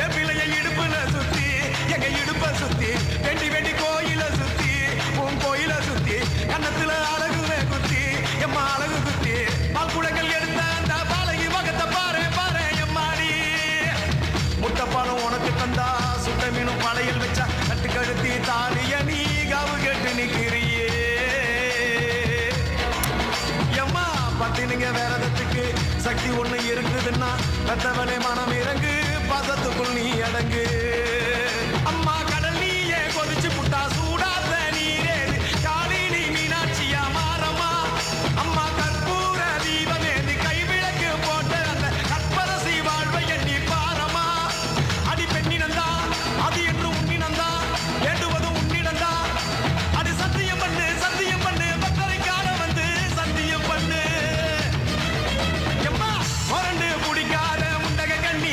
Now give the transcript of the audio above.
வேப்பிலைய இடுப்புல சுத்தி எங்க இடுப்ப சுத்தி வெண்டி வெண்டி கோயில சுத்தி உன் கோயில சுத்தி கன்னத்துல அழகுவே குத்தி எம்மா அழகு குத்தி பால்குடங்கள் எடுத்த அந்த பாலகி வகத்தை பாரு பாரு எம்மாடி முட்டைப்பாலம் உனக்கு தந்தா சுட்ட மீனும் பழையில் வச்சா கட்டு கழுத்தி தாலிய நீ காவு கேட்டு நிக்கிறியே எம்மா பட்டினிங்க வேறதத்துக்கு சக்தி ஒண்ணு இருக்குதுன்னா பெத்தவனே மனம் இறங்கு பாசத்துக்குள் நீ அடங்கு